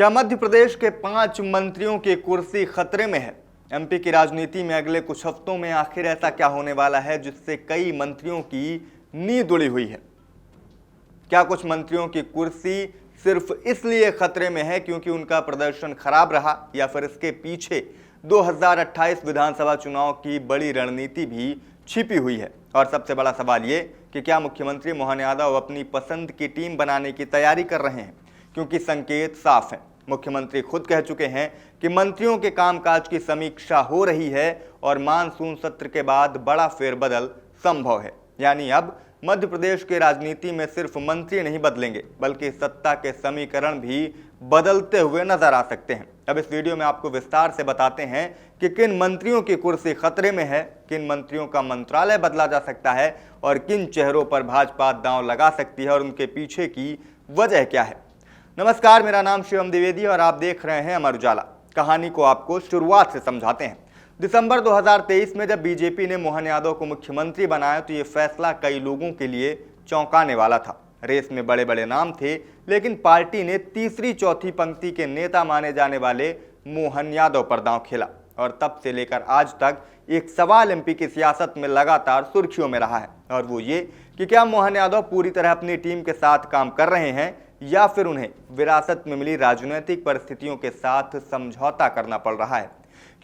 क्या मध्य प्रदेश के 5 मंत्रियों की कुर्सी खतरे में है? एमपी की राजनीति में अगले कुछ हफ्तों में आखिर ऐसा क्या होने वाला है जिससे कई मंत्रियों की नींद उड़ी हुई है? क्या कुछ मंत्रियों की कुर्सी सिर्फ इसलिए खतरे में है क्योंकि उनका प्रदर्शन खराब रहा, या फिर इसके पीछे 2028 विधानसभा चुनाव की बड़ी रणनीति भी छिपी हुई है? और सबसे बड़ा सवाल ये कि क्या मुख्यमंत्री मोहन यादव अपनी पसंद की टीम बनाने की तैयारी कर रहे हैं? क्योंकि संकेत साफ है। मुख्यमंत्री खुद कह चुके हैं कि मंत्रियों के कामकाज की समीक्षा हो रही है और मानसून सत्र के बाद बड़ा फेरबदल संभव है। यानी अब मध्य प्रदेश की राजनीति में सिर्फ मंत्री नहीं बदलेंगे, बल्कि सत्ता के समीकरण भी बदलते हुए नजर आ सकते हैं। अब इस वीडियो में आपको विस्तार से बताते हैं कि किन मंत्रियों की कुर्सी खतरे में है, किन मंत्रियों का मंत्रालय बदला जा सकता है और किन चेहरों पर भाजपा दांव लगा सकती है और उनके पीछे की वजह क्या है। नमस्कार, मेरा नाम शिवम द्विवेदी और आप देख रहे हैं अमर उजाला। कहानी को आपको शुरुआत से समझाते हैं। दिसंबर 2023 में जब बीजेपी ने मोहन यादव को मुख्यमंत्री बनाया तो ये फैसला कई लोगों के लिए चौंकाने वाला था। रेस में बड़े बड़े नाम थे, लेकिन पार्टी ने तीसरी चौथी पंक्ति के नेता माने जाने वाले मोहन यादव पर दांव खेला और तब से लेकर आज तक एक सवाल एमपी की सियासत में लगातार सुर्खियों में रहा है, और वो ये कि क्या मोहन यादव पूरी तरह अपनी टीम के साथ काम कर रहे हैं या फिर उन्हें विरासत में मिली राजनीतिक परिस्थितियों के साथ समझौता करना पड़ रहा है।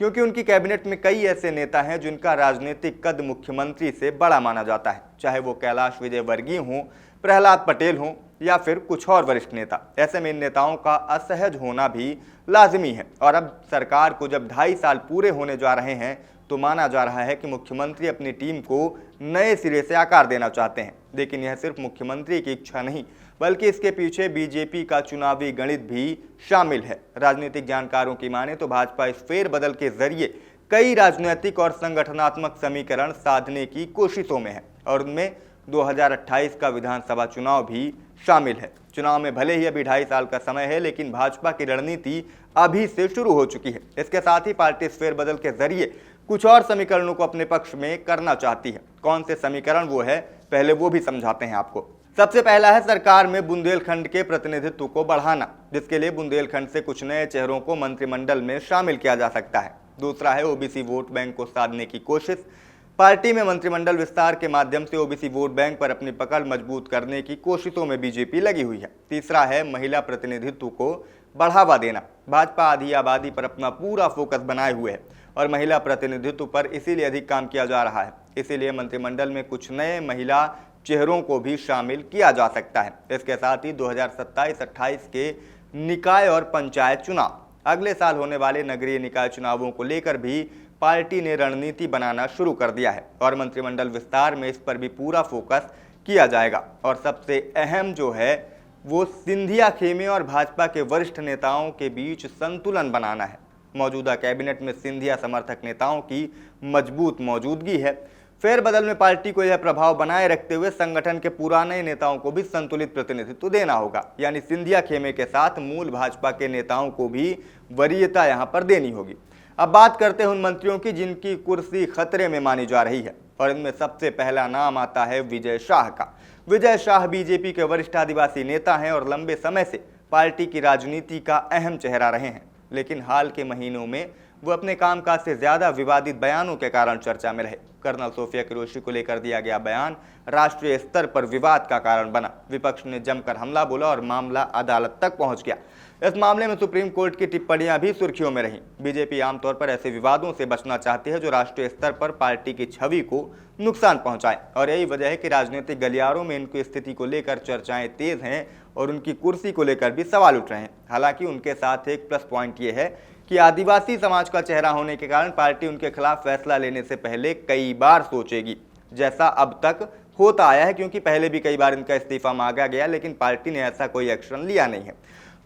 क्योंकि उनकी कैबिनेट में कई ऐसे नेता हैं जिनका राजनीतिक कद मुख्यमंत्री से बड़ा माना जाता है, चाहे वो कैलाश विजयवर्गीय हों, प्रहलाद पटेल हों या फिर कुछ और वरिष्ठ नेता। ऐसे में इन नेताओं का असहज होना भी लाजिमी है। और अब सरकार को जब 2.5 साल पूरे होने जा रहे हैं तो माना जा रहा है कि मुख्यमंत्री अपनी टीम को नए सिरे से आकार देना चाहते हैं। लेकिन यह सिर्फ मुख्यमंत्री की इच्छा नहीं, बल्कि इसके पीछे बीजेपी का चुनावी गणित भी शामिल है। राजनीतिक जानकारों की माने तो भाजपा इस फेरबदल के जरिए कई राजनीतिक और संगठनात्मक समीकरण साधने की कोशिशों में है, और उनमें 2028 का विधानसभा चुनाव भी शामिल है। चुनाव में भले ही अभी 2.5 साल का समय है, लेकिन भाजपा की रणनीति अभी से शुरू हो चुकी है। इसके साथ ही पार्टी इस फेरबदल के जरिए कुछ और समीकरणों को अपने पक्ष में करना चाहती है। कौन से समीकरण वो है, पहले वो भी समझाते हैं आपको। सबसे पहला है सरकार में बुंदेलखंड के प्रतिनिधित्व को बढ़ाना, जिसके लिए बुंदेलखंड से कुछ नए चेहरों को मंत्रिमंडल में शामिल किया जा सकता है। दूसरा है ओबीसी वोट बैंक को साधने की कोशिश। पार्टी में मंत्रिमंडल विस्तार के माध्यम से ओबीसी वोट बैंक पर अपनी पकड़ मजबूत करने की कोशिशों में बीजेपी लगी हुई है। तीसरा है महिला प्रतिनिधित्व को बढ़ावा देना। भाजपा आधी आबादी पर अपना पूरा फोकस बनाए हुए है और महिला प्रतिनिधित्व पर इसीलिए अधिक काम किया जा रहा है। इसीलिए मंत्रिमंडल में कुछ नए महिला चेहरों को भी शामिल किया जा सकता है। इसके साथ ही 2027-28 के निकाय और पंचायत चुनाव, अगले साल होने वाले नगरीय निकाय चुनावों को लेकर भी पार्टी ने रणनीति बनाना शुरू कर दिया है और मंत्रिमंडल विस्तार में इस पर भी पूरा फोकस किया जाएगा। और सबसे अहम जो है वो सिंधिया खेमे और भाजपा के वरिष्ठ नेताओं के बीच संतुलन बनाना है। मौजूदा कैबिनेट में सिंधिया समर्थक नेताओं की मजबूत मौजूदगी है। फेरबदल में पार्टी को यह प्रभाव बनाए रखते हुए संगठन के पुराने नेताओं को भी संतुलित प्रतिनिधित्व देना होगा, यानी सिंधिया खेमे के साथ मूल भाजपा के नेताओं को भी वरीयता यहां पर देनी होगी। अब बात करते हैं उन मंत्रियों की जिनकी कुर्सी खतरे में मानी जा रही है, और इनमें सबसे पहला नाम आता है विजय शाह का। विजय शाह बीजेपी के वरिष्ठ आदिवासी नेता हैं और लंबे समय से पार्टी की राजनीति का अहम चेहरा रहे हैं। लेकिन हाल के महीनों में वो अपने कामकाज से ज्यादा विवादित बयानों के कारण चर्चा में रहे। कर्नल सोफिया कुरैशी को लेकर दिया गया बयान राष्ट्रीय स्तर पर विवाद का कारण बना। विपक्ष ने जमकर हमला बोला और मामला अदालत तक पहुंच गया। इस मामले में सुप्रीम कोर्ट की टिप्पणियां भी सुर्खियों में रहीं। बीजेपी आमतौर पर ऐसे विवादों से बचना चाहती है जो राष्ट्रीय स्तर पर पार्टी की छवि को नुकसान पहुंचाए, और यही वजह है कि राजनीतिक गलियारों में इनकी स्थिति को लेकर चर्चाएं तेज हैं और उनकी कुर्सी को लेकर भी सवाल उठ रहे हैं। हालांकि उनके साथ एक प्लस पॉइंट ये है कि आदिवासी समाज का चेहरा होने के कारण पार्टी उनके खिलाफ फैसला लेने से पहले कई बार सोचेगी, जैसा अब तक होता आया है। क्योंकि पहले भी कई बार इनका इस्तीफा मांगा गया, लेकिन पार्टी ने ऐसा कोई एक्शन लिया नहीं है।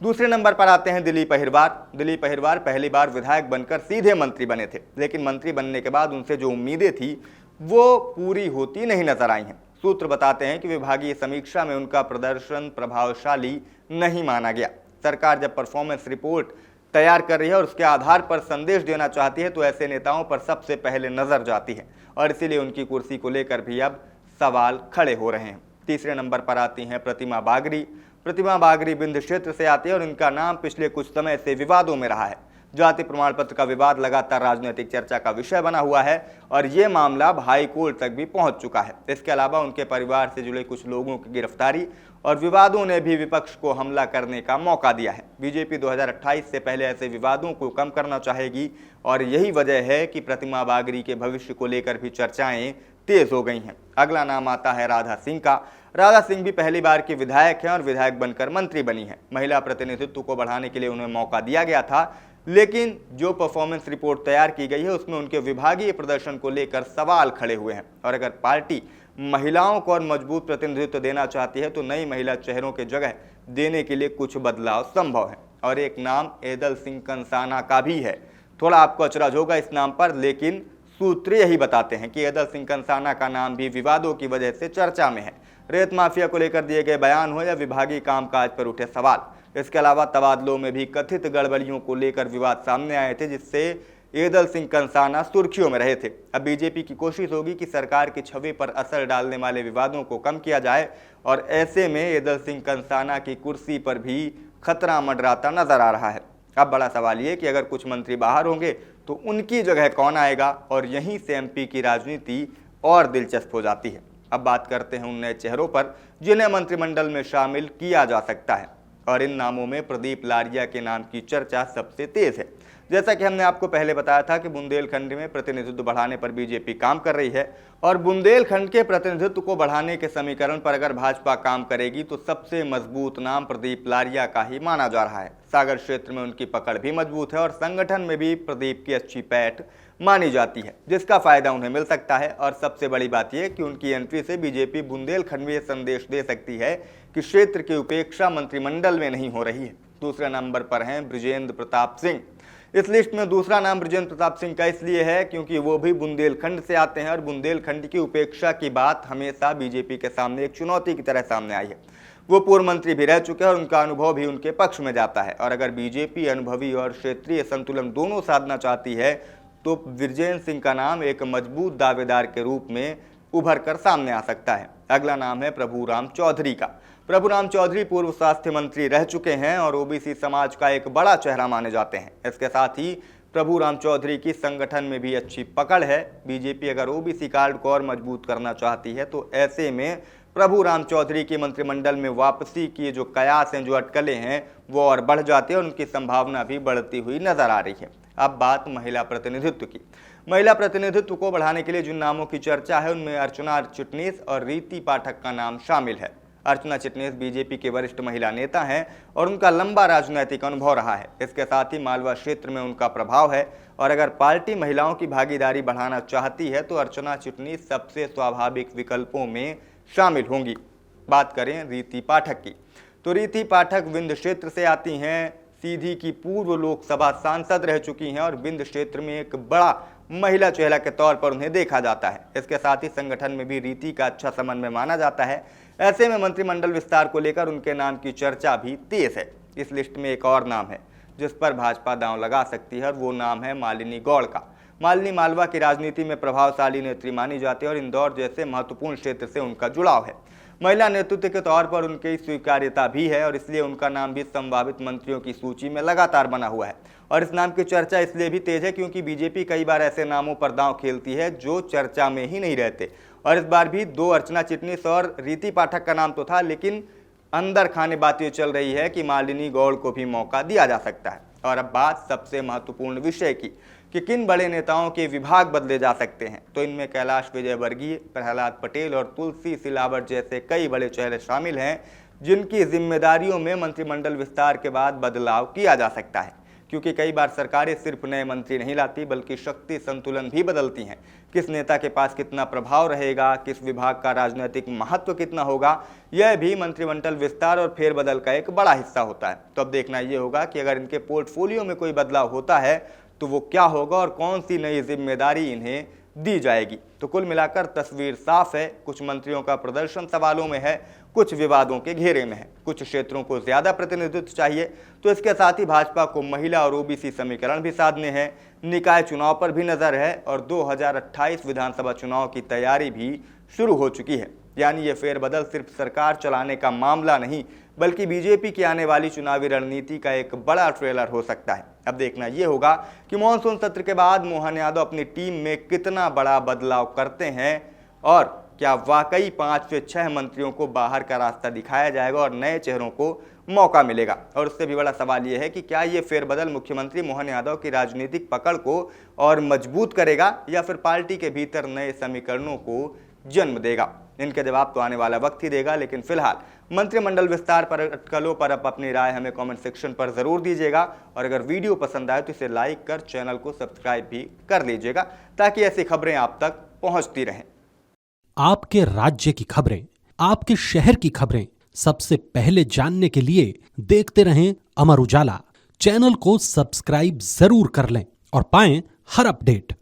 दूसरे नंबर पर आते हैं दिलीप अहिरवार। दिलीप अहिरवार पहली बार विधायक बनकर सीधे मंत्री बने थे, लेकिन मंत्री बनने के बाद उनसे जो उम्मीदें थी वो पूरी होती नहीं नजर आई हैं। सूत्र बताते हैं कि विभागीय समीक्षा में उनका प्रदर्शन प्रभावशाली नहीं माना गया। सरकार जब परफॉर्मेंस रिपोर्ट तैयार कर रही है और उसके आधार पर संदेश देना चाहती है तो ऐसे नेताओं पर सबसे पहले नजर जाती है, और इसीलिए उनकी कुर्सी को लेकर भी अब सवाल खड़े हो रहे हैं। तीसरे नंबर पर आती हैं प्रतिमा बागरी। प्रतिमा बागरी विंध्य क्षेत्र से आती है और इनका नाम पिछले कुछ समय से विवादों में रहा है। जाति प्रमाण पत्र का विवाद लगातार राजनीतिक चर्चा का विषय बना हुआ है और ये मामला अब हाई कोर्ट तक भी पहुंच चुका है। इसके अलावा उनके परिवार से जुड़े कुछ लोगों की गिरफ्तारी और विवादों ने भी विपक्ष को हमला करने का मौका दिया है। बीजेपी 2028 से पहले ऐसे विवादों को कम करना चाहेगी और यही वजह है कि प्रतिमा बागरी के भविष्य को लेकर भी चर्चाएं तेज हो गई हैं। अगला नाम आता है राधा सिंह का। राधा सिंह भी पहली बार की विधायक हैं और विधायक बनकर मंत्री बनी है। महिला प्रतिनिधित्व को बढ़ाने के लिए उन्हें मौका दिया गया था, लेकिन जो परफॉर्मेंस रिपोर्ट तैयार की गई है उसमें उनके विभागीय प्रदर्शन को लेकर सवाल खड़े हुए हैं और अगर पार्टी महिलाओं को और मजबूत प्रतिनिधित्व देना चाहती है तो नई महिला चेहरों के जगह देने के लिए कुछ बदलाव संभव है। और एक नाम एदल सिंह कंसाना का भी है। थोड़ा आपको अचरज होगा इस नाम पर, लेकिन सूत्र यही बताते हैं कि एदल सिंह कंसाना का नाम भी विवादों की वजह से चर्चा में है। रेत माफिया को लेकर दिए गए बयान हो या विभागीय कामकाज पर उठे सवाल, इसके अलावा तबादलों में भी कथित गड़बड़ियों को लेकर विवाद सामने आए थे, जिससे एदल सिंह कंसाना सुर्खियों में रहे थे। अब बीजेपी की कोशिश होगी कि सरकार की छवि पर असर डालने वाले विवादों को कम किया जाए और ऐसे में एदल सिंह कंसाना की कुर्सी पर भी खतरा मंडराता नजर आ रहा है। अब बड़ा सवाल ये कि अगर कुछ मंत्री बाहर होंगे तो उनकी जगह कौन आएगा और यहीं से एमपी की राजनीति और दिलचस्प हो जाती है। अब बात करते हैं उन नए चेहरों पर जिन्हें मंत्रिमंडल में शामिल किया जा सकता है और इन नामों में प्रदीप लारिया के नाम की चर्चा सबसे तेज है। जैसा कि हमने आपको पहले बताया था कि बुंदेलखंड में प्रतिनिधित्व बढ़ाने पर बीजेपी काम कर रही है और बुंदेलखंड के प्रतिनिधित्व को बढ़ाने के समीकरण पर अगर भाजपा काम करेगी तो सबसे मजबूत नाम प्रदीप लारिया का ही माना जा रहा है। सागर क्षेत्र में उनकी पकड़ भी मजबूत है और संगठन में भी प्रदीप की अच्छी पैठ मानी जाती है, जिसका फायदा उन्हें मिल सकता है। और सबसे बड़ी बात यह कि उनकी एंट्री से बीजेपी बुंदेलखंड में संदेश दे सकती है कि क्षेत्र की उपेक्षा मंत्रिमंडल में नहीं हो रही है। दूसरे नंबर पर हैं बृजेंद्र प्रताप सिंह। इस लिस्ट में दूसरा नाम बृजेंद्र प्रताप सिंह का इसलिए है क्योंकि वो भी बुंदेलखंड से आते हैं और बुंदेलखंड की उपेक्षा की बात हमेशा बीजेपी के सामने एक चुनौती की तरह सामने आई है। वो पूर्व मंत्री भी रह चुके हैं और उनका अनुभव भी उनके पक्ष में जाता है और अगर बीजेपी अनुभवी और क्षेत्रीय संतुलन दोनों साधना चाहती है तो बृजेंद्र सिंह का नाम एक मजबूत दावेदार के रूप में उभर कर सामने आ सकता है। अगला नाम है प्रभुराम चौधरी का। प्रभुराम चौधरी पूर्व स्वास्थ्य मंत्री रह चुके हैं और ओबीसी समाज का एक बड़ा चेहरा माने जाते हैं। इसके साथ ही प्रभुराम चौधरी की संगठन में भी अच्छी पकड़ है। बीजेपी अगर ओबीसी कार्ड को और मजबूत करना चाहती है तो ऐसे में प्रभुराम चौधरी की मंत्रिमंडल में वापसी की जो कयास हैं, जो अटकलें हैं, वो और बढ़ जाती है और उनकी संभावना भी बढ़ती हुई नजर आ रही है। अब बात महिला प्रतिनिधित्व की। महिला प्रतिनिधित्व को बढ़ाने के लिए जिन नामों की चर्चा है उनमें अर्चना चिटनीस और रीति पाठक का नाम शामिल है। अर्चना चिटनीस बीजेपी के वरिष्ठ महिला नेता हैं और उनका लंबा राजनीतिक अनुभव रहा है। इसके साथ ही मालवा क्षेत्र में उनका प्रभाव है और अगर पार्टी महिलाओं की भागीदारी बढ़ाना चाहती है तो अर्चना चिटनीस सबसे स्वाभाविक विकल्पों में शामिल होंगी। बात करें रीति पाठक की तो रीति पाठक विंध्य क्षेत्र से आती हैं। सीधी की पूर्व लोकसभा सांसद रह चुकी हैं और विंध्य क्षेत्र में एक बड़ा महिला चेहरा के तौर पर उन्हें देखा जाता है। इसके साथ ही संगठन में भी रीति का अच्छा समन्वय माना जाता है। ऐसे में मंत्रिमंडल विस्तार को लेकर उनके नाम की चर्चा भी तेज है। इस लिस्ट में एक और नाम है जिस पर भाजपा दांव लगा सकती है और वो नाम है मालिनी गौड़ का। मालिनी मालवा की राजनीति में प्रभावशाली नेत्री मानी जाती है और इंदौर जैसे महत्वपूर्ण क्षेत्र से उनका जुड़ाव है। महिला नेतृत्व के तौर पर उनकी स्वीकार्यता भी है और इसलिए उनका नाम भी संभावित मंत्रियों की सूची में लगातार बना हुआ है। और इस नाम की चर्चा इसलिए भी तेज है क्योंकि बीजेपी कई बार ऐसे नामों पर दांव खेलती है जो चर्चा में ही नहीं रहते और इस बार भी दो अर्चना चिटनीस और रीति पाठक का नाम तो था, लेकिन अंदर खाने बात ये चल रही है कि मालिनी गौड़ को भी मौका दिया जा सकता है। और अब बात सबसे महत्वपूर्ण विषय की कि किन बड़े नेताओं के विभाग बदले जा सकते हैं तो इनमें कैलाश विजयवर्गीय, प्रहलाद पटेल और तुलसी सिलावट जैसे कई बड़े चेहरे शामिल हैं जिनकी जिम्मेदारियों में मंत्रिमंडल विस्तार के बाद बदलाव किया जा सकता है। क्योंकि कई बार सरकारें सिर्फ नए मंत्री नहीं लाती बल्कि शक्ति संतुलन भी बदलती हैं। किस नेता के पास कितना प्रभाव रहेगा, किस विभाग का राजनीतिक महत्व कितना होगा, यह भी मंत्रिमंडल विस्तार और फेरबदल का एक बड़ा हिस्सा होता है। तो अब देखना यह होगा कि अगर इनके पोर्टफोलियो में कोई बदलाव होता है तो वो क्या होगा और कौन सी नई जिम्मेदारी इन्हें दी जाएगी। तो कुल मिलाकर तस्वीर साफ है। कुछ मंत्रियों का प्रदर्शन सवालों में है, कुछ विवादों के घेरे में है, कुछ क्षेत्रों को ज्यादा प्रतिनिधित्व चाहिए तो इसके साथ ही भाजपा को महिला और ओबीसी समीकरण भी साधने हैं। निकाय चुनाव पर भी नजर है और 2028 विधानसभा चुनाव की तैयारी भी शुरू हो चुकी है। यानी ये फेरबदल सिर्फ सरकार चलाने का मामला नहीं बल्कि बीजेपी की आने वाली चुनावी रणनीति का एक बड़ा ट्रेलर हो सकता है। अब देखना यह होगा कि मॉनसून सत्र के बाद मोहन यादव अपनी टीम में कितना बड़ा बदलाव करते हैं और क्या वाकई 5 से 6 मंत्रियों को बाहर का रास्ता दिखाया जाएगा और नए चेहरों को मौका मिलेगा। और उससे भी बड़ा सवाल यह है कि क्या ये फेरबदल मुख्यमंत्री मोहन यादव की राजनीतिक पकड़ को और मजबूत करेगा या फिर पार्टी के भीतर नए समीकरणों को जन्म देगा। इनके जवाब तो आने वाला वक्त ही देगा, लेकिन फिलहाल मंत्रिमंडल विस्तार पर अटकलों पर आप अपनी राय हमें कमेंट सेक्शन पर जरूर दीजिएगा और अगर वीडियो पसंद आए तो इसे लाइक कर चैनल को सब्सक्राइब भी कर लीजिएगा ताकि ऐसी खबरें आप तक पहुंचती रहें। आपके राज्य की खबरें, आपके शहर की खबरें सबसे पहले जानने के लिए देखते रहें अमर उजाला। चैनल को सब्सक्राइब जरूर कर लें और पाएं हर अपडेट।